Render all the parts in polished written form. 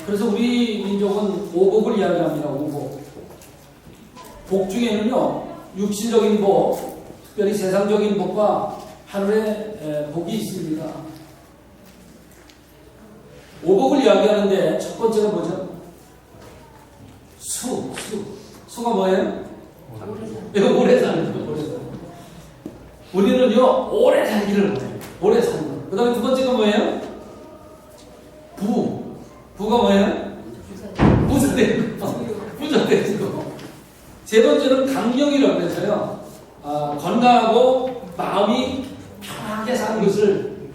그래서 우리 민족은 오복을 이야기합니다. 오복. 복 중에는요, 육신적인 복, 특별히 세상적인 복과 하늘의 복이 있습니다. 오복을 이야기하는데 첫 번째가 뭐죠? 수가 뭐예요? 오래 사는 거. 우리는요, 오래 살기를 원해요. 오래 사는 거. 그 다음에 두 번째가 뭐예요? 부가 뭐예요? 부자되는 거. 부자되는 거. 세 번째는 강령이라고 해서요, 건강하고 마음이 편하게 사는 것을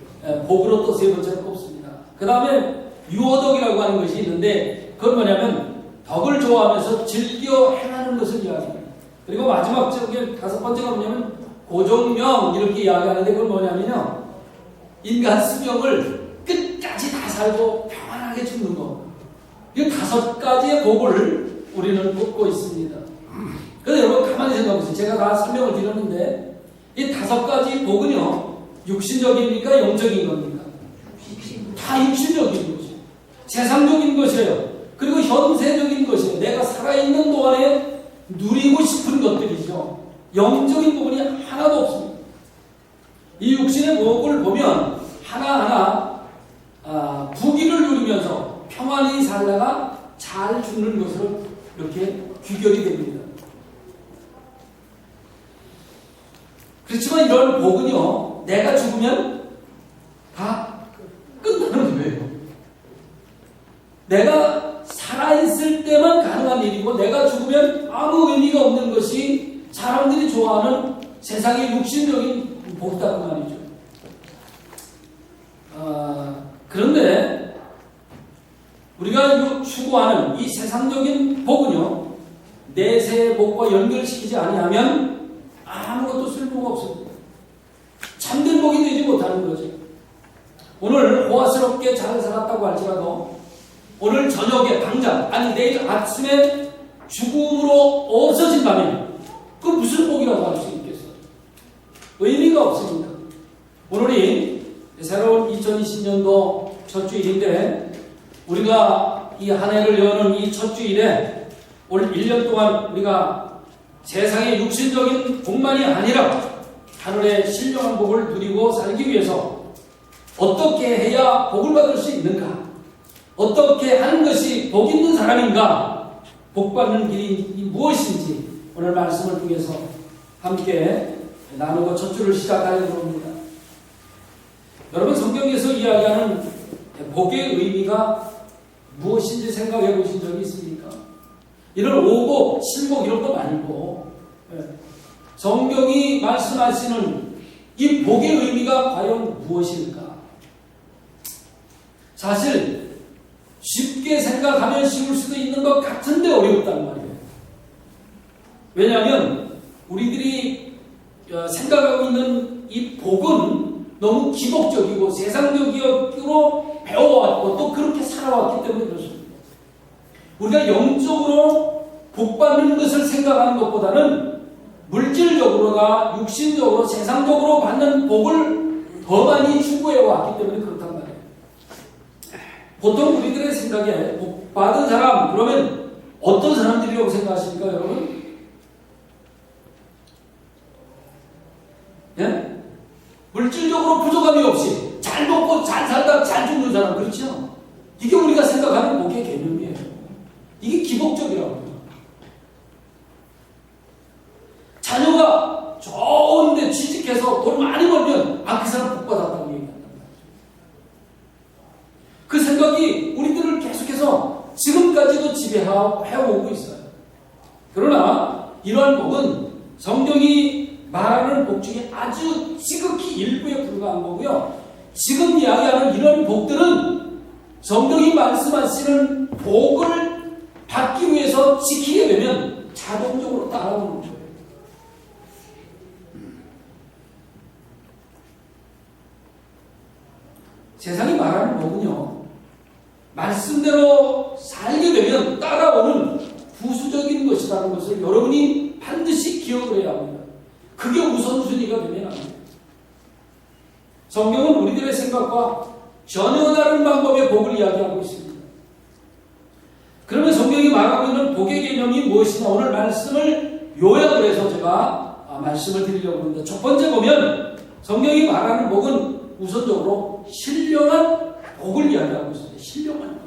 복으로 또 세 번째로 꼽습니다. 그 다음에 유어덕이라고 하는 것이 있는데, 그건 뭐냐면 덕을 좋아하면서 즐겨 행하는 것을 이야기합니다. 그리고 마지막 쪽에 다섯 번째가 뭐냐면 고종명 이렇게 이야기하는데, 그건 뭐냐면요, 인간 수명을 끝까지 다 살고 평안하게 죽는 거. 이 다섯 가지의 복을 우리는 꼽고 있습니다. 그런데 여러분 가만히 생각해보세요. 제가 다 설명을 드렸는데 이 다섯 가지 복은요, 육신적입니까? 영적인 겁니까? 다 육신적인 것이에요. 세상적인 것이에요. 그리고 현세적인 것이에요. 내가 살아있는 동안에 누리고 싶은 것들이죠. 영적인 부분이 하나도 없습니다. 이 육신의 복을 보면 하나하나 부귀를 누리면서 평안히 살다가 잘 죽는 것으로 이렇게 귀결이 됩니다. 그렇지만 이런 복은요, 내가 죽으면 다 끝나는 거예요. 내가 살아있을 때만 가능한 일이고, 내가 죽으면 아무 의미가 없는 것이 사람들이 좋아하는 세상의 육신적인 복이라고 말이죠. 그런데 우리가 추구하는 이 세상적인 복은요, 내세의 복과 연결시키지 아니하면 아무것도 쓸모가 없습니다. 참된 복이 되지 못하는 거죠. 오늘 호화스럽게 잘 살았다고 할지라도 오늘 저녁에 당장, 아니 내일 아침에 죽음으로 없어진다면 그 무슨 복이라고 할 수 있겠어요? 의미가 없습니다. 오늘이 새로운 2020년도 첫 주일인데, 우리가 이 한 해를 여는 이 첫 주일에 올 1년 동안 우리가 세상의 육신적인 복만이 아니라 하늘의 신령한 복을 누리고 살기 위해서 어떻게 해야 복을 받을 수 있는가? 어떻게 하는 것이 복 있는 사람인가? 복 받는 길이 무엇인지 오늘 말씀을 통해서 함께 나누고 첫 주를 시작하려고 합니다. 여러분, 성경에서 이야기하는 복의 의미가 무엇인지 생각해 보신 적이 있습니까? 이런 오복, 신복 이런 거 말고 성경이 말씀하시는 이 복의 의미가 과연 무엇일까? 사실 쉽게 생각하면 쉬울 수도 있는 것 같은데 어렵단 말이에요. 왜냐하면 우리들이 생각하고 있는 이 복은 너무 기복적이고 세상적으로 배워왔고 또 그렇게 살아왔기 때문에 그렇습니다. 우리가 영적으로 복받는 것을 생각하는 것보다는 물질적으로나 육신적으로 세상적으로 받는 복을 더 많이 추구해왔기 때문에 그렇단 말이에요. 보통 우리들의 생각에 복받은 사람, 그러면 어떤 사람들이라고 생각하십니까, 여러분? 예? 물질적으로 부족함이 없이 잘 먹고 잘 살다 잘 죽는 사람, 그렇죠? 이게 우리가 생각하는 복의 개념이에요. 이게 기복적이라고 해요. 자녀가 좋은데 취직해서 돈 많이 벌면 그 사람 복 받았다고 얘기한단 말이죠. 그 생각이 우리들을 계속해서 지금까지도 지배해오고 있어요. 그러나 이러한 복은 성경이 말하는 복 중에 아주 지극히 일부에 불과한 거고요. 지금 이야기하는 이런 복들은 성경이 말씀하시는 복을 받기 위해서 지키게 되면 자동적으로 따라오는 거예요. 세상이 말하는 복은요, 말씀대로 살게 되면 따라오는 부수적인 것이라는 것을 여러분이 반드시 기억을 해야 합니다. 그게 우선순위가 되면 안 돼요. 성경은 우리들의 생각과 전혀 다른 방법의 복을 이야기하고 있습니다. 그러면 성경이 말하고 있는 복의 개념이 무엇이냐? 오늘 말씀을 요약을 해서 제가 말씀을 드리려고 합니다. 첫 번째 보면 성경이 말하는 복은 우선적으로 신령한 복을 이야기하고 있습니다. 신령한 복.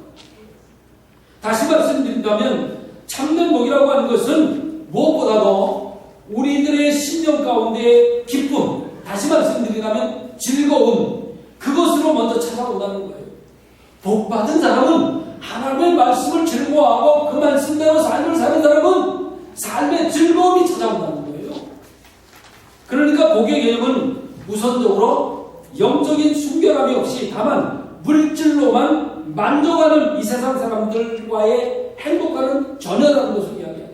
다시 말씀드린다면 참된 복이라고 하는 것은 무엇보다도 우리들의 심령 가운데 기쁨, 다시 말씀드리자면 즐거움, 그것으로 먼저 찾아온다는 거예요. 복 받은 사람은 하나님의 말씀을 즐거워하고 그 말씀대로 삶을 사는 사람은 삶의 즐거움이 찾아온다는 거예요. 그러니까 복의 개념은 우선적으로 영적인 순결함이 없이 다만 물질로만 만족하는 이 세상 사람들과의 행복과는 전혀 다른 것을 이야기합니다.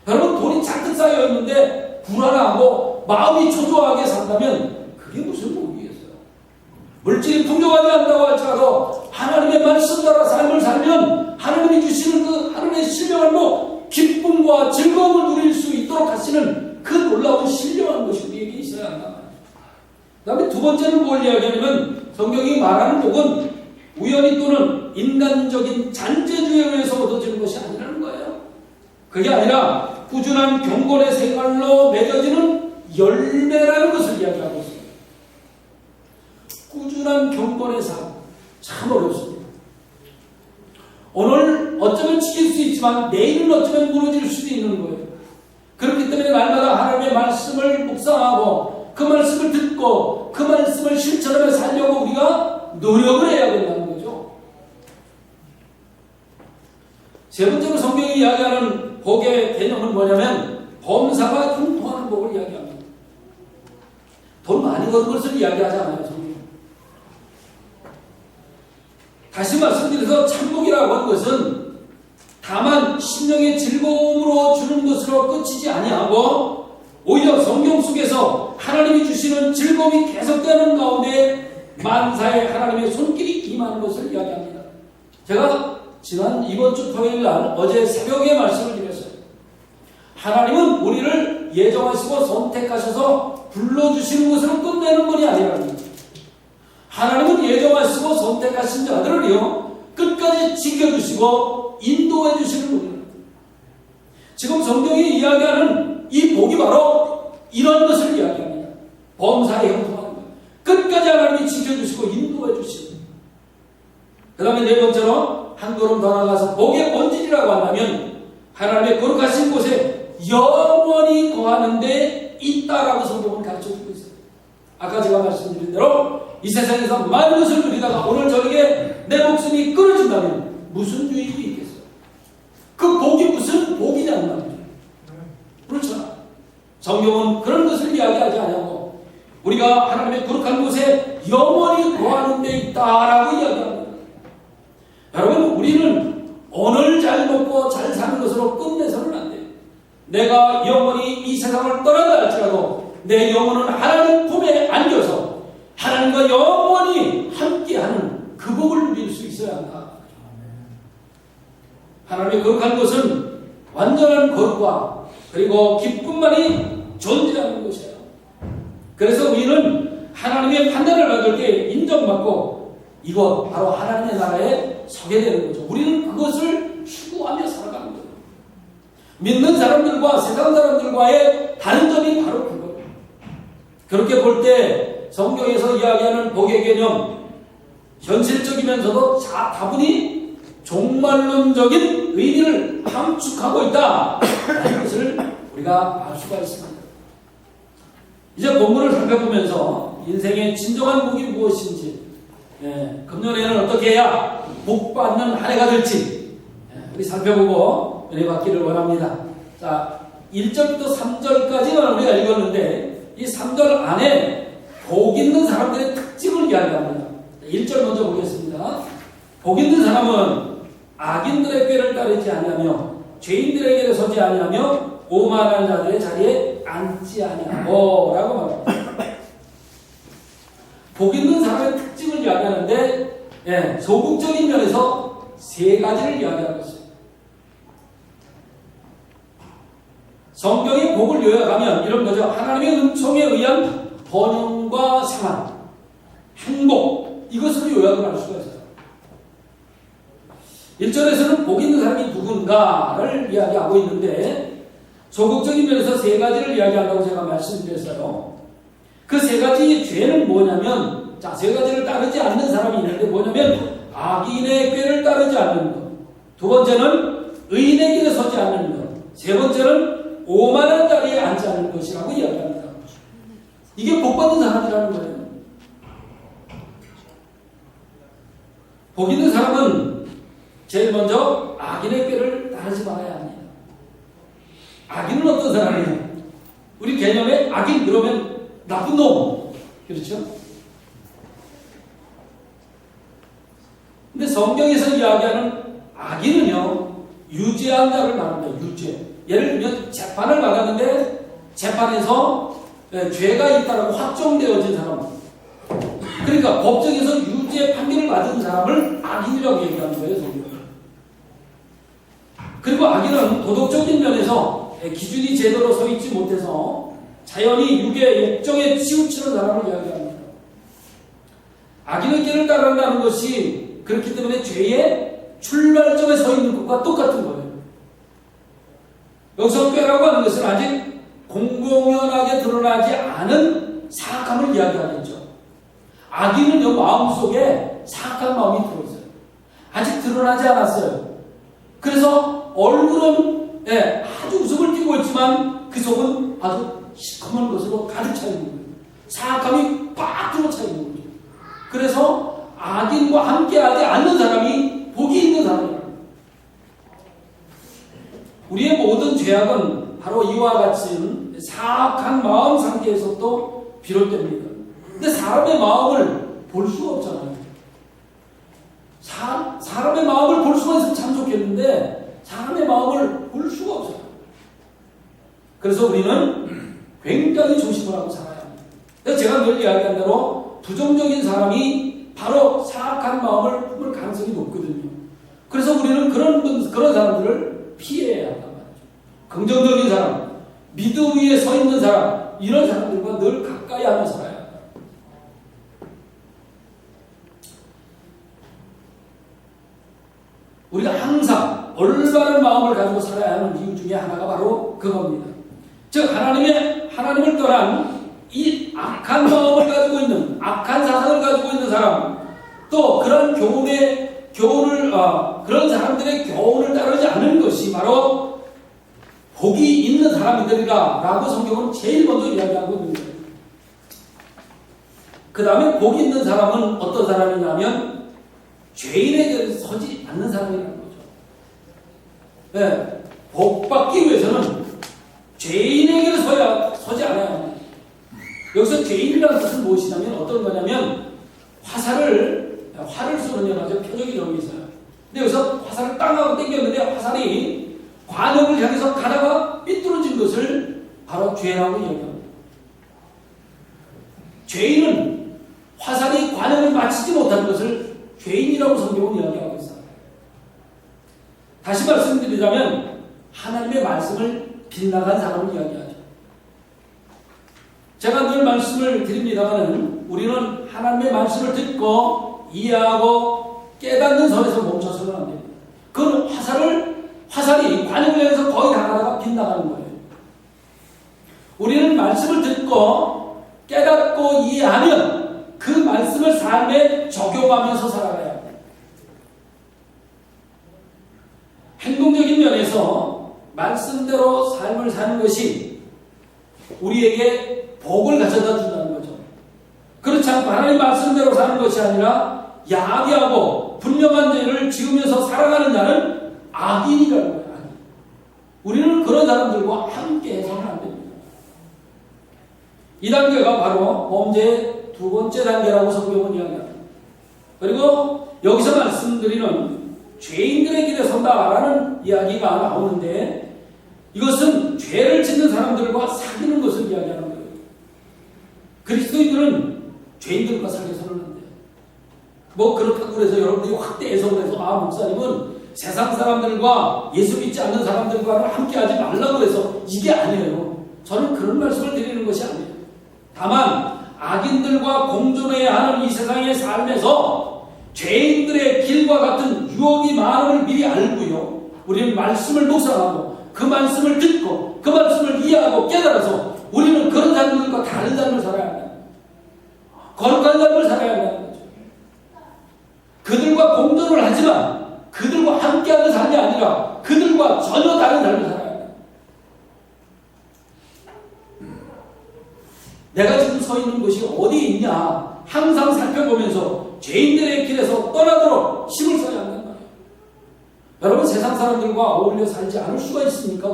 여러분, 돈이 잔뜩 쌓여 있는데 불안하고 마음이 초조하게 산다면 그게 무슨 복이겠어요? 물질이 풍족하지 않다고 할지라도 하나님의 말씀 따라 삶을 살면 하나님이 주시는 그 하나님의 신령한 복, 기쁨과 즐거움을 누릴 수 있도록 하시는 그 놀라운 신령한 것이 우리에게 있어야 한다. 그 다음에 두 번째는 뭘 이야기하냐면 성경이 말하는 복은 우연히 또는 인간적인 잔재주에 의해서 얻어지는 것이 아니라는 거예요. 그게 아니라 꾸준한 경건의 생활로 맺어지는 열매라는 것을 이야기하고 있습니다. 꾸준한 경건의 삶, 참 어렵습니다. 오늘 어쩌면 지킬 수 있지만 내일은 어쩌면 무너질 수도 있는 거예요. 그렇기 때문에 날마다 하나님의 말씀을 묵상하고 그 말씀을 듣고 그 말씀을 실천하며 살려고 우리가 노력을 해야 된다는 거죠. 세 번째로 성경이 이야기하는 복의 개념은 뭐냐면 범사가 형통하는 복을 이야기합니다. 돈 많이 버는 것을 이야기하지 않아요, 성경이. 다시 말씀드려서 참복이라고 하는 것은 다만 심령의 즐거움으로 주는 것으로 끝이지 아니하고 오히려 성경 속에서 하나님이 주시는 즐거움이 계속되는 가운데 만사에 하나님의 손길이 임하는 것을 이야기합니다. 제가 이번 주 토요일 날 어제 새벽에 말씀을 드렸어요. 하나님은 우리를 예정하시고 선택하셔서 불러주시는 것으로 끝내는 분이 아니랍니다. 하나님은 예정하시고 선택하신 자들을요 끝까지 지켜주시고 인도해 주시는 분입니다. 지금 성경이 이야기하는 이 복이 바로 이런 것을 이야기합니다. 범사에 형통하는 것. 끝까지 하나님이 지켜주시고 인도해 주시는. 그 다음에 네 번째로 한 걸음 더 나가서 복의 본질이라고 한다면 하나님의 거룩하신 곳에 영원히 거하는 데 있다라고 성경은 가르쳐주고 있어요. 아까 제가 말씀드린 대로 이 세상에서 많은 것을 누리다가 오늘 저녁에 내 목숨이 끊어진다면 무슨 유익이 있겠어요? 그 복이 무슨 복이냐는 말이죠. 그렇죠. 성경은 그런 것을 이야기하지 않냐고 우리가 하나님의 거룩한 곳에 영원히 거하는 데 있다라고 이야기합니다. 여러분, 우리는 오늘 잘 먹고 잘 사는 것으로 끝내서는 안 돼요. 내가 영원히 이 세상을 떠난다 할지라도 내 영혼은 하나님 품에 안겨서 하나님과 영원히 함께하는 그 복을 누릴 수 있어야 한다. 하나님의 거룩한 것은 완전한 거룩과 그리고 기쁨만이 존재하는 것이에요. 그래서 우리는 하나님의 판단을 받을 때 인정받고 이것 바로 하나님의 나라에 서게 되는 거죠. 우리는 그것을 추구하며 살아가는 거예요. 믿는 사람들과 세상 사람들과의 다른 점이 바로 그거예요. 그렇게 볼 때 성경에서 이야기하는 복의 개념, 현실적이면서도 다분히 종말론적인 의미를 함축하고 있다. 이런 것을 우리가 알 수가 있습니다. 이제 본문을 살펴보면서 인생의 진정한 복이 무엇인지, 금년에는 어떻게 해야 복 받는 한 해가 될지 우리 살펴보고 은혜 받기를 원합니다. 자, 1절부터 3절까지는 우리가 읽었는데 이 3절 안에 복 있는 사람들의 특징을 이야기합니다. 1절 먼저 보겠습니다. 복 있는 사람은 악인들의 꾀를 따르지 아니하며 죄인들의 길에 서지 아니하며 오만한 자들의 자리에 앉지 아니하고 라고 말합니다. 복 있는 사람의 특징을 이야기하는데 소극적인 면에서 세 가지를 이야기하고 있어요. 성경이 복을 요약하면 이런 거죠. 하나님의 은총에 의한 번영과 상한, 행복, 이것으로 요약을 할 수가 있어요. 1절에서는 복 있는 사람이 누군가를 이야기하고 있는데 소극적인 면에서 세 가지를 이야기한다고 제가 말씀드렸어요. 그 세 가지 죄는 뭐냐면, 자, 세 가지를 따르지 않는 사람이 있는데 뭐냐면 악인의 꾀를 따르지 않는 것, 두 번째는 의인의 길에 서지 않는 것, 세 번째는 오만한 자리에 앉지 않는 것이라고 이야기합니다. 이게 복받는 사람이라는 거예요. 복 있는 사람은 제일 먼저 악인의 꾀를 따르지 말아야 합니다. 악인은 어떤 사람이에요? 우리 개념에 악인 그러면 나쁜 놈, 그렇죠? 근데 성경에서 이야기하는 악인은요, 유죄한 자를 말합니다. 유죄. 예를 들면 재판을 받았는데 재판에서 죄가 있다고 확정되어진 사람, 그러니까 법정에서 유죄 판결을 받은 사람을 악인이라고 얘기하는 거예요. 성경은. 그리고 악인은 도덕적인 면에서 기준이 제대로 서 있지 못해서 자연히 육의 욕정에 치우치는 사람을 이야기합니다. 악인의 길을 따른다는 것이 그렇기 때문에 죄의 출발점에 서 있는 것과 똑같은 거예요. 여기서 꾀라고 하는 것은 아직 공공연하게 드러나지 않은 사악함을 이야기하겠죠. 악인은요, 마음속에 사악한 마음이 들어있어요. 아직 드러나지 않았어요. 그래서 얼굴은 아주 웃음을 띠고 있지만 그 속은 아주 시커먼 것으로 가득 차 있는 거예요. 사악함이 빡 들어차 있는 거죠. 그래서 악인과 함께하지 않는 사람이 복이 있는 사람이에요. 우리의 모든 죄악은 바로 이와 같은 사악한 마음 상태에서도 비롯됩니다. 근데 사람의 마음을 볼 수가 없잖아요. 사람의 마음을 볼 수가 있으면 참 좋겠는데 사람의 마음을 볼 수가 없어요. 그래서 우리는 굉장히 조심을 하고 살아야 합니다. 그래서 제가 늘 이야기한 대로 부정적인 사람이 바로 사악한 마음을 품을 가능성이 높거든요. 그래서 우리는 그런 사람들을 피해야 한단 말이죠. 긍정적인 사람, 믿음 위에 서 있는 사람, 이런 사람들과 늘 가까이 하며 살아야 합니다. 우리가 항상 올바른 마음을 가지고 살아야 하는 이유 중에 하나가 바로 그겁니다. 즉 하나님을 떠난 이 악한 마음을 가지고 있는, 악한 사상을 가지고 있는 사람, 또 그런 그런 사람들의 교훈을 따르지 않는 것이 바로 복이 있는 사람이들이다 라고 성경은 제일 먼저 이야기하고 있는 거예요. 그 다음에 복이 있는 사람은 어떤 사람이냐면 죄인에게 서지 않는 사람이라는 거죠. 네, 복받기 위해서는 죄인에게 서지 않아야 합니다. 여기서 죄인이라는 뜻은 무엇이냐면 어떤 거냐면 활을 쏘는 여자죠. 표적이 여기 있어요. 근데 여기서 화살을 땅 하고 당겼는데 화살이 관역을 향해서 가다가 삐뚤어진 것을 바로 죄라고 이야기합니다. 죄인은 화살이 관역을 맞추지 못한 것을 죄인이라고 성경은 이야기하고 있어요. 다시 말씀드리자면 하나님의 말씀을 빗나간 사람을 이야기하죠. 제가 늘 말씀을 드립니다만 우리는 하나님의 말씀을 듣고 이해하고 깨닫는 선에서 멈춰서는 안 됩니다. 그건 화살이 관역을 향해서 거의 다가다가 빗나가는 거예요. 우리는 말씀을 듣고 깨닫고 이해하면 그 말씀을 삶에 적용하면서 살아가야 합니다. 행동적인 면에서 말씀대로 삶을 사는 것이 우리에게 복을 가져다 준다는 거죠. 그렇지 않고 하나님 말씀대로 사는 것이 아니라 야비하고 불명한 죄를 지으면서 살아가는 자는 악인이라는 거예요. 악인. 우리는 그런 사람들과 함께 해서는 안 됩니다. 이 단계가 바로 범죄의 두 번째 단계라고 성경은 이야기합니다. 그리고 여기서 말씀드리는 죄인들의 길에 선다라는 이야기가 나오는데 이것은 죄를 짓는 사람들과 사귀는 것을 이야기하는 거예요. 그리스도인들은 죄인들과 사귀어서는 안 돼요. 뭐 그렇다고 해서 여러분들이 확대해서 그래서 목사님은 세상 사람들과 예수 믿지 않는 사람들과는 함께하지 말라고 해서 이게 아니에요. 저는 그런 말씀을 드리는 것이 아니에요. 다만 악인들과 공존해야 하는 이 세상의 삶에서 죄인들의 길과 같은 유혹이 많음을 미리 우리는 말씀을 묵상하고 그 말씀을 듣고 그 말씀을 이해하고 깨달아서 우리는 그런 사람들과 다른 삶을 살아야 한다. 거룩한 삶을 살아야 한다는 거죠. 그들과 공존을 하지만 그들과 함께하는 삶이 아니라 그들과 전혀 다른 삶을 살아야 한다. 내가 지금 서 있는 곳이 어디에 있냐 항상 살펴보면서 죄인들의 길에서 떠나도록 힘을 써야 한단 말이에요. 여러분, 세상 사람들과 어울려 살지 않을 수가 있습니까?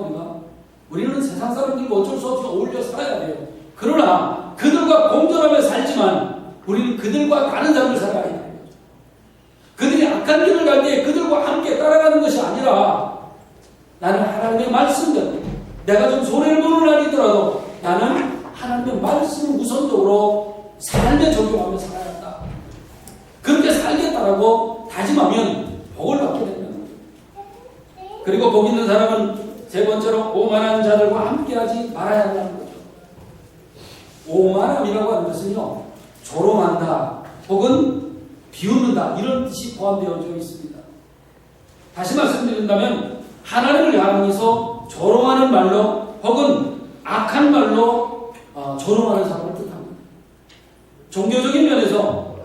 우리는 세상 사람들과 어쩔 수 없이 어울려 살아야 돼요. 그러나 그들과 공존하며 살지만 우리는 그들과 다른 삶을 살아야 해요. 그들이 악한 길을 갈 때 그들과 함께 따라가는 것이 아니라 나는 하나님의 말씀대로 내가 좀 손해를 보는 날이 있더라도 나는 하나님의 말씀을 우선적으로 삶에 적용하며 살아야 한다. 그렇게 살겠다라고 다짐하면 복을 받게 된다는 거예요. 그리고 복 있는 사람은 세 번째로 오만한 자들과 함께하지 말아야 한다는 거죠. 오만함이라고 하는 것은요, 조롱한다 혹은 비웃는다 이런 뜻이 포함되어져 있습니다. 다시 말씀드린다면 하나님을 향해서 조롱하는 말로 혹은 악한 말로 조롱하는 사람을 뜻합니다. 종교적인 면에서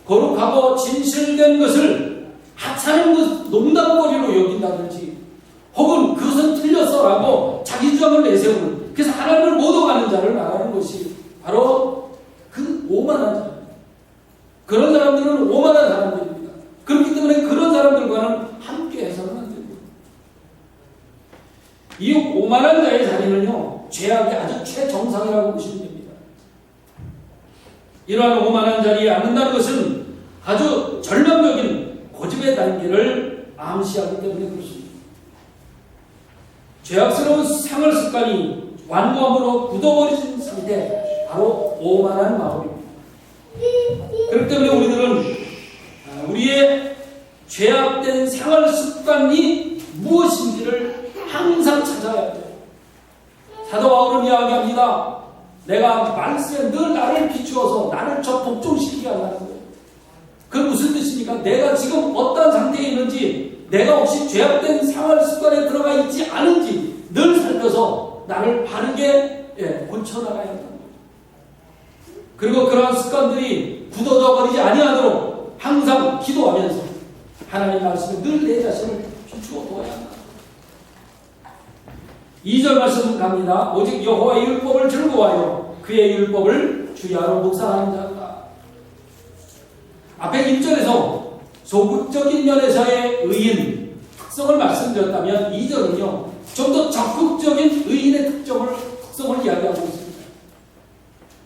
거룩하고 진실된 것을 하찮은 것, 농담거리로 여긴다든지 혹은 그것은 틀렸어라고 자기 주장을 내세우는, 그래서 하나님을 못 오가는 자를 말하는 것이 바로 그 오만한 자입니다. 그런 사람들은 오만한 사람들입니다. 그렇기 때문에 그런 사람들과는 함께 해서는 안 됩니다. 이 오만한 자의 자리는요, 죄악의 아주 최정상이라고 보시면 됩니다. 이러한 오만한 자리에 앉는다는 것은 아주 절망적인 고집의 단계를 암시하기 때문에 그렇습니다. 죄악스러운 생활 습관이 완고함으로 굳어버리는 상태, 바로 오만한 마음입니다. 그렇기 때문에 우리들은 우리의 죄악된 생활 습관이 무엇인지를 항상 찾아야 돼요. 사도 바울은 이야기합니다. 내가 말씀에 늘 나를 비추어서 나를 복종시키게 한다는 거예요. 그건 무슨 뜻입니까? 내가 지금 어떤 상태에 있는지, 내가 혹시 죄악된 생활 습관에 들어가 있지 않은지 늘 살펴서 나를 바르게 고쳐나가야 한다는 거예요. 그리고 그러한 습관들이 굳어져 버리지 아니하도록 항상 기도하면서 하나님 말씀에 늘 내 자신을 비추어 보아야 한다. 2절 말씀 갑니다. 오직 여호와의 율법을 즐거워하여 그의 율법을 주야로 묵상하는 자다. 앞에 1절에서 소극적인 면에서의 의인 특성을 말씀드렸다면 2절은요, 좀 더 적극적인 의인의 특성을 이야기하고 있습니다.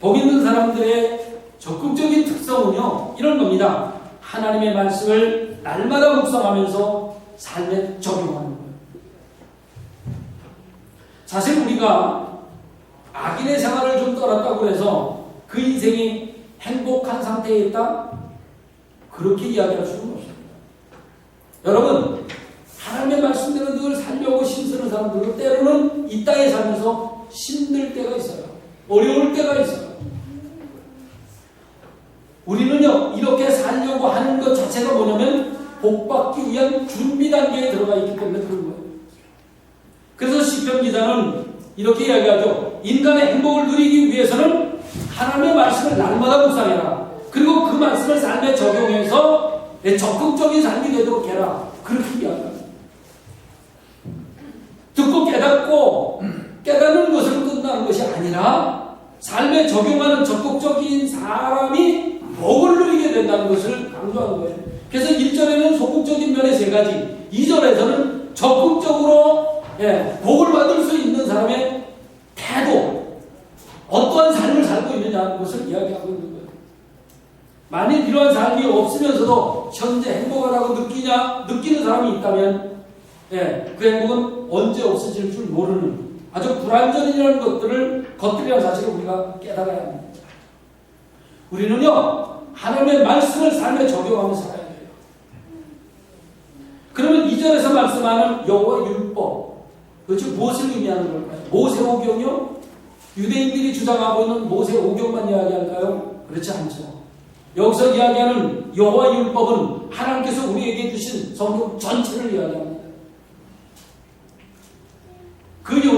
복 있는 사람들의 적극적인 특성은요, 이런 겁니다. 하나님의 말씀을 날마다 묵상하면서 삶에 적용하는 거예요. 사실 우리가 악인의 생활을 좀 떠났다고 해서 그 인생이 행복한 상태에 있다? 그렇게 이야기할 수는 없습니다. 여러분, 하나님의 말씀대로 늘 살려고 힘쓰는 사람들도 때로는 이 땅에 살면서 힘들 때가 있어요. 어려울 때가 있어요. 우리는요, 이렇게 살려고 하는 것 자체가 뭐냐면 복받기 위한 준비 단계에 들어가 있기 때문에 그런 거예요. 그래서 시편 기자는 이렇게 이야기하죠. 인간의 행복을 누리기 위해서는 하나님의 말씀을 날마다 묵상해라. 그리고 그 말씀을 삶에 적용해서 적극적인 삶이 되도록 해라. 그렇게 이야기합니다. 듣고 깨닫고 깨닫는 것으로 끝나는 것이 아니라 삶에 적용하는 적극적인 사람이 복을 누리게 된다는 것을 강조하는 거예요. 그래서 1절에는 소극적인 면의 3가지, 2절에서는 적극적으로 복을 받을 수 있는 사람의 태도, 어떠한 삶을 살고 있느냐는 것을 이야기하고 있는 거예요. 만일 이러한 삶이 없으면서도 현재 행복하다고 느끼는 사람이 있다면 그 행복은 언제 없어질 줄 모르는 아주 불완전이라는 것들이라는 사실을 우리가 깨달아야 합니다. 우리는요, 하나님의 말씀을 삶에 적용하며 살아야 돼요. 그러면 2절에서 말씀하는 여호와의 율법, 그것이 무엇을 의미하는 걸까요? 모세오경이요? 유대인들이 주장하고 있는 모세오경만 이야기할까요? 그렇지 않죠. 여기서 이야기하는 여호와의 율법은 하나님께서 우리에게 주신 성경 전체를 이야기합니다.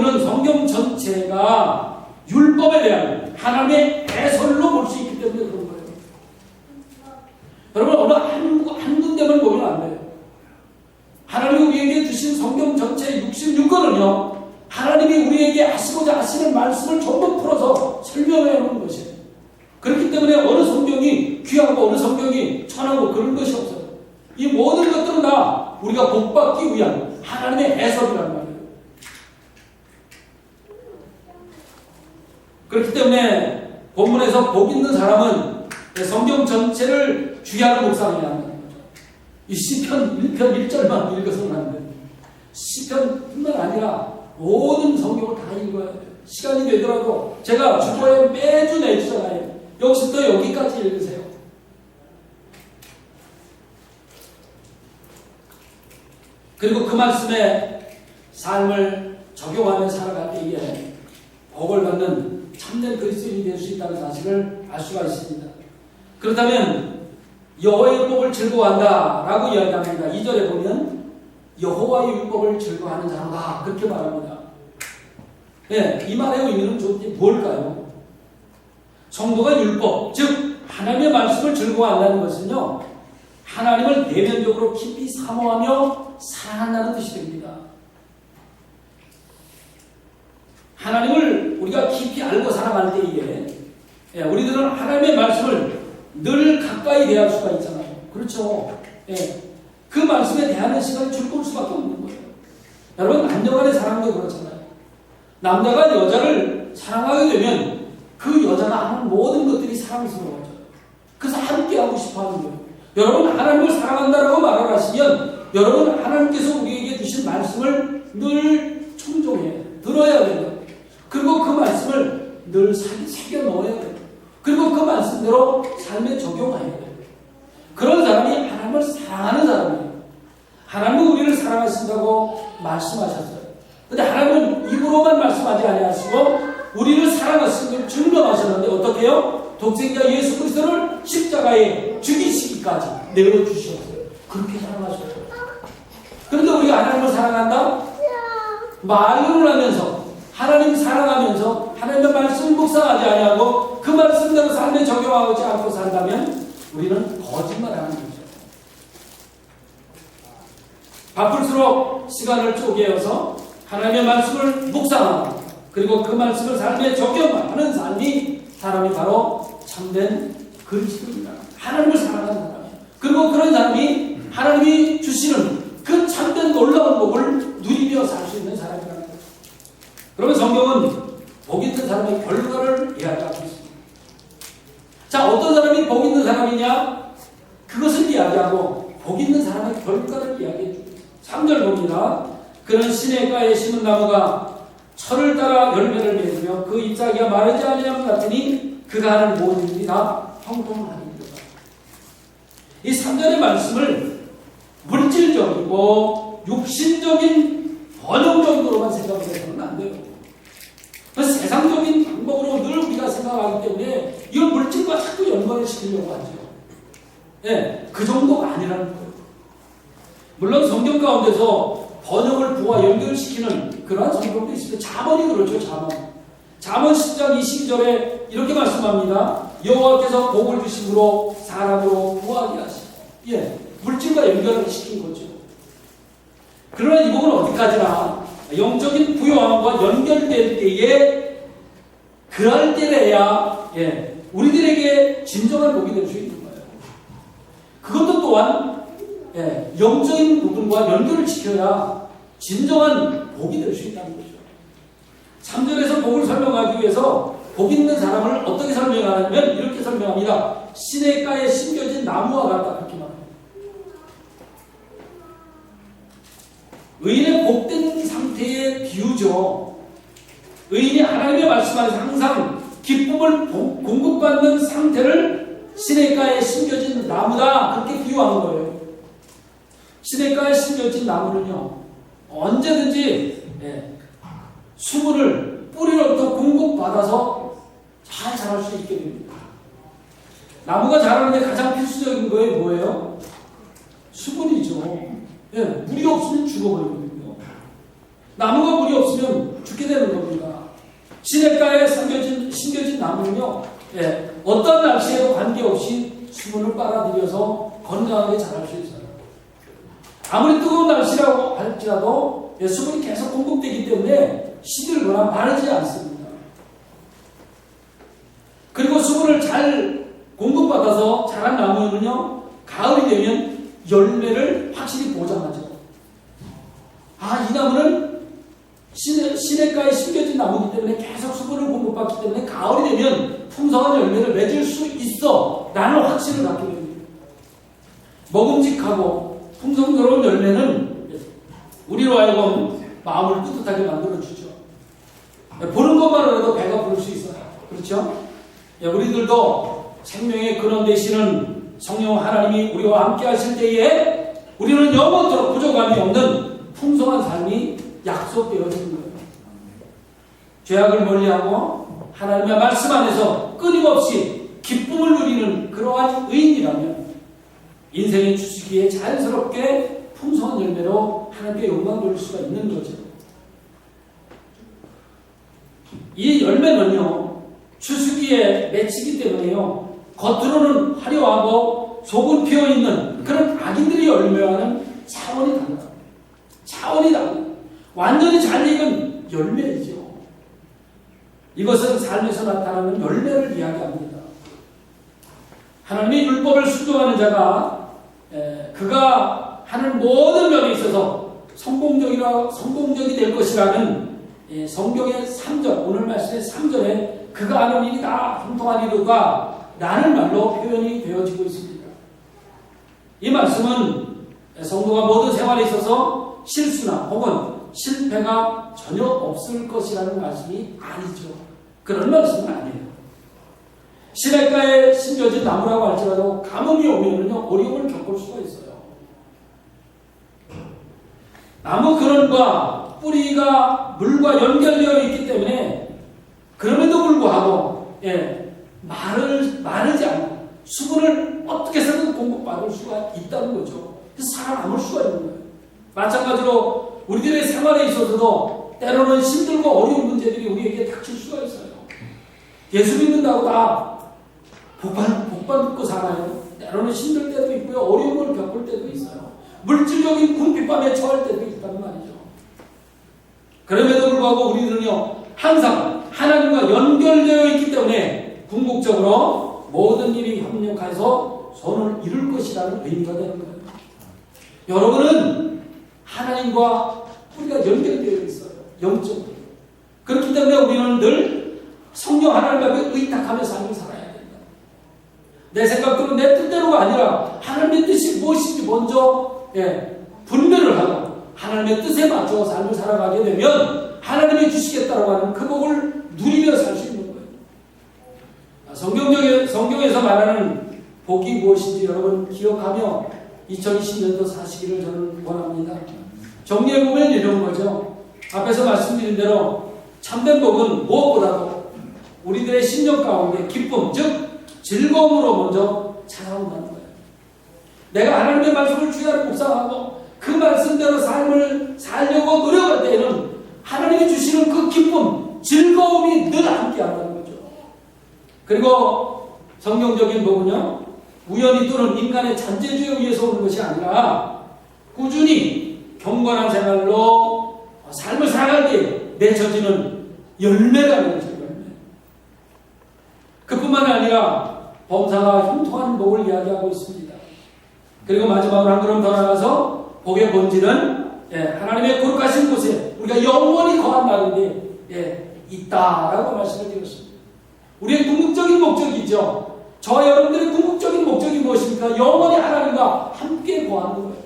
우리는 성경 전체가 율법에 대한 하나님의 해설로 볼 수 있기 때문에 그런 거예요. 여러분, 어느 한 군데만 보면 안 돼요. 하나님이 우리에게 주신 성경 전체 66권은요, 하나님이 우리에게 하시고자 하시는 말씀을 전부 풀어서 설명해 놓은 것이에요. 그렇기 때문에 어느 성경이 귀하고 어느 성경이 천하고 그런 것이 없어요. 이 모든 것들은 다 우리가 복받기 위한 하나님의 해석이란 말이에요. 그렇기 때문에 본문에서 복 있는 사람은 성경 전체를 주야로 묵상해야 한다는 거죠. 이 시편 1편 1절만 읽어서는 안 돼요. 시편뿐만 아니라 모든 성경을 다 읽어야 돼요. 시간이 되더라도 제가 주보에 매주 내주잖아요. 여기서부터 여기까지 읽으세요. 그리고 그 말씀에 삶을 적용하며 살아갈 때에 복을 받는 참된 그리스도인이 될 수 있다는 사실을 알 수가 있습니다. 그렇다면 여호와의 율법을 즐거워한다 라고 이야기합니다. 2절에 보면 여호와의 율법을 즐거워하는 자로다 그렇게 말합니다. 네, 이 말의 의미는 뭘까요? 성도가 율법, 즉 하나님의 말씀을 즐거워한다는 것은요, 하나님을 내면적으로 깊이 사모하며 사랑한다는 뜻이 됩니다. 하나님을 우리가 깊이 알고 살아갈 때에 우리들은 하나님의 말씀을 늘 가까이 대할 수가 있잖아요. 그렇죠? 그 말씀에 대하는 시간이 줄곧 수밖에 없는 거예요. 여러분, 남녀간의 사랑도 그렇잖아요. 남자가 여자를 사랑하게 되면 그 여자가 하는 모든 것들이 사랑스러워져요. 그래서 함께하고 싶어하는 거예요. 여러분, 하나님을 사랑한다라고 말을 하시면 여러분, 하나님께서 우리에게 주신 말씀을 늘 청종해 들어야 돼요. 그리고 그 말씀을 늘 새겨 넣어야 돼요. 그리고 그 말씀대로 삶에 적용해야 돼요. 그런 사람이 하나님을 사랑하는 사람이에요. 하나님은 우리를 사랑하신다고 말씀하셨어요. 근데 하나님은 입으로만 말씀하지 아니하시고 우리를 사랑하신 걸 증명하셨는데 어떻게 해요? 독생자 예수 그리스도를 십자가에 죽이시기까지 내어주셨어요. 그렇게 사랑하셨어요. 그런데 우리가 하나님을 사랑한다? 말을 하면서 하나님 사랑하면서 하나님의 말씀을 묵상하지 아니하고 그 말씀대로 삶에 적용하지 않고 산다면 우리는 거짓말하는 거죠. 바쁠수록 시간을 쪼개어서 하나님의 말씀을 묵상하고 그리고 그 말씀을 삶에 적용하는 삶이 사람이 바로 참된 그리스도입니다. 하나님을 사랑하는 사람이에요. 그리고 그런 사람이 하나님이 주시는 그 참된 놀라운 복을 누리며 살 수 있는 사람이라는 거죠. 그러면 성경은 복 있는 사람의 결과를 이야기하고 있습니다. 자, 어떤 사람이 복 있는 사람이냐? 그것을 이야기하고 복 있는 사람의 결과를 이야기해 줍니다. 3절 봅니다. 그는 시냇가에 심은 나무가 철을 따라 열매를 맺으며 그 잎사귀가 마르지 아니함 같으니 그가 하는 모든 일이 다 형통하리로다. 이 3절의 말씀을 물질적이고 육신적인 번영 정도로만 생각을 해서는 안 돼요. 세상적인 방법으로 늘 우리가 생각하기 때문에 이 물질과 자꾸 연관을 시키려고 하죠. 그 정도가 아니라는 거예요. 물론 성경 가운데서 번영을 부와 연결시키는 그러한 성경도 있습니다. 잠언이 그렇죠. 잠언 10장 22절에 이렇게 말씀합니다. 여호와께서 복을 주심으로 사람으로 부하게 하시고 물질과 연결을 시킨 거죠. 그러나 이 복은 어디까지나 영적인 부요함과 연결될 때에 그럴 때래야 우리들에게 진정한 복이 될 수 있는 거예요. 그것도 또한 영적인 부분과 연결을 시켜야 진정한 복이 될 수 있다는 거죠. 3절에서 복을 설명하기 위해서 복 있는 사람을 어떻게 설명하냐면 이렇게 설명합니다. 시냇가에 심겨진 나무와 같다 그렇게 말합니다. 의인의 복된 상태의 비유죠. 의인이 하나님의 말씀 안에서 항상 기쁨을 공급받는 상태를 시냇가에 심겨진 나무다 그렇게 비유한 거예요. 시냇가에 심겨진 나무는요 언제든지 수분을 뿌리로부터 공급받아서 잘 자랄 수 있게 됩니다. 나무가 자라는데 가장 필수적인 거에 뭐예요? 수분이죠. 물이 없으면 죽어버리거든요. 나무가 물이 없으면 죽게 되는 겁니다. 시냇가에 심겨진 나무는요, 어떤 날씨에도 관계없이 수분을 빨아들여서 건강하게 자랄 수 있어요. 아무리 뜨거운 날씨라고 할지라도 수분이 계속 공급되기 때문에 시들거나 마르지 않습니다. 그리고 수분을 잘 공급받아서 자란 나무는요, 가을이 되면 열매를 확실히 보장하죠. 이 나무는 시냇가에 심겨진 나무이기 때문에 계속 수분을 공급받기 때문에 가을이 되면 풍성한 열매를 맺을 수 있어 라는 확신을 갖게 됩니다. 먹음직하고 풍성스러운 열매는 우리로 하여금 마음을 뿌듯하게 만들어주죠. 보는 것만으로도 배가 부를 수 있어요. 그렇죠? 우리들도 생명의 근원 되시는 성령 하나님이 우리와 함께 하실 때에 우리는 영원토록 부족함이 없는 풍성한 삶이 약속되어지는 거예요. 죄악을 멀리하고 하나님의 말씀 안에서 끊임없이 기쁨을 누리는 그러한 의인이라면 인생의 주시기에 자연스럽게 풍성한 열매로 하나님께 영광 돌릴 수가 있는 거죠. 이 열매는요, 추수기에 맺히기 때문에요, 겉으로는 화려하고 속은 피어있는 그런 악인들의 열매와는 차원이 달라요. 차원이 달라요. 완전히 잘 익은 열매이죠. 이것은 삶에서 나타나는 열매를 이야기합니다. 하나님의 율법을 순종하는 자가 그가 하는 모든 면에 있어서 성공적이 될 것이라는 성경의 3절, 오늘 말씀의 3절에 그가 하는 일이 다 형통한 이루가 라는 말로 표현이 되어지고 있습니다. 이 말씀은 성도가 모든 생활에 있어서 실수나 혹은 실패가 전혀 없을 것이라는 말씀이 아니죠. 그런 말씀은 아니에요. 시냇가에 심겨진 나무라고 할지라도 가뭄이 오면은요, 어려움을 겪을 수가 있어요. 나무 근원과 뿌리가 물과 연결되어 있기 때문에 그럼에도 불구하고 마르지 않고 수분을 어떻게 해서든 공급받을 수가 있다는 거죠. 그래서 살아남을 수가 있는 거예요. 마찬가지로 우리들의 생활에 있어서도 때로는 힘들고 어려운 문제들이 우리에게 닥칠 수가 있어요. 예수 믿는다고 다 복받고 살아요. 때로는 힘들 때도 있고요, 어려움을 겪을 때도 있어요. 물질적인 궁핍감에 처할 때도 있다는 말이죠. 그럼에도 불구하고 우리들은요, 항상 하나님과 연결되어 있기 때문에 궁극적으로 모든 일이 협력해서 선을 이룰 것이라는 의미가 되는 거예요. 여러분은 하나님과 우리가 연결되어 있어요. 영적으로. 그렇기 때문에 우리는 늘 성령 하나님 앞에 의탁하며 삶을 살아야 된다. 내 생각대로 내 뜻대로가 아니라 하나님의 뜻이 무엇인지 먼저 분별을 하고 하나님의 뜻에 맞춰 삶을 살아가게 되면 하나님이 주시겠다고 하는 그 복을 누리며 살 수 있는 거예요. 성경에서 말하는 복이 무엇인지 여러분 기억하며 2020년도 사시기를 저는 원합니다. 정리해보면 이런 거죠. 앞에서 말씀드린 대로 참된 복은 무엇보다도 우리들의 심령 가운데 기쁨, 즉 즐거움으로 먼저 찾아온다는 거예요. 내가 하나님의 말씀을 주야로 묵상하고 그 말씀대로 삶을 살려고 노력할 때에는 하나님이 주시는 그 기쁨, 즐거움이 늘 함께한다는 거죠. 그리고 성경적인 복은요, 우연히 또는 인간의 잔재주에 의해서 오는 것이 아니라 꾸준히 경건한 생활로 삶을 살아갈 때 맺혀지는 열매가 되는 거죠. 그뿐만 아니라 범사가 형통한 복을 이야기하고 있습니다. 그리고 마지막으로 한 걸음 더 나가서 복의 본질은 하나님의 거룩하신 곳에 우리가 영원히 거한 날인데 있다라고 말씀을 드렸습니다. 우리의 궁극적인 목적이죠. 저와 여러분들의 궁극적인 목적이 무엇입니까? 영원히 하나님과 함께 거하는 거예요.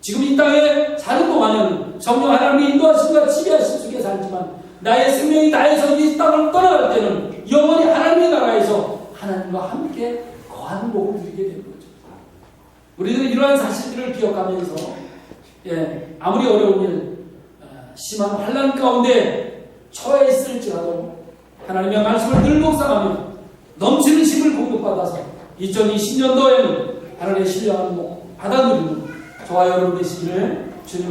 지금 이 땅에 사는 동안은 성령 하나님의 인도하심과 지배하심 속에 살지만 나의 생명이 다해서 이 땅을 떠나갈 때는 영원히 하나님의 나라에서 하나님과 함께 거하는 복을 누리게 되는 거죠. 우리들은 이러한 사실들을 기억하면서 아무리 어려운 일, 심한 환난 가운데 처해 있을지라도 하나님의 말씀을 늘 묵상하며 넘치는 힘을 공급받아서 2020년도에는 하나님의 신령한 복 받아 누리는 저와 여러분 되시기를 주님의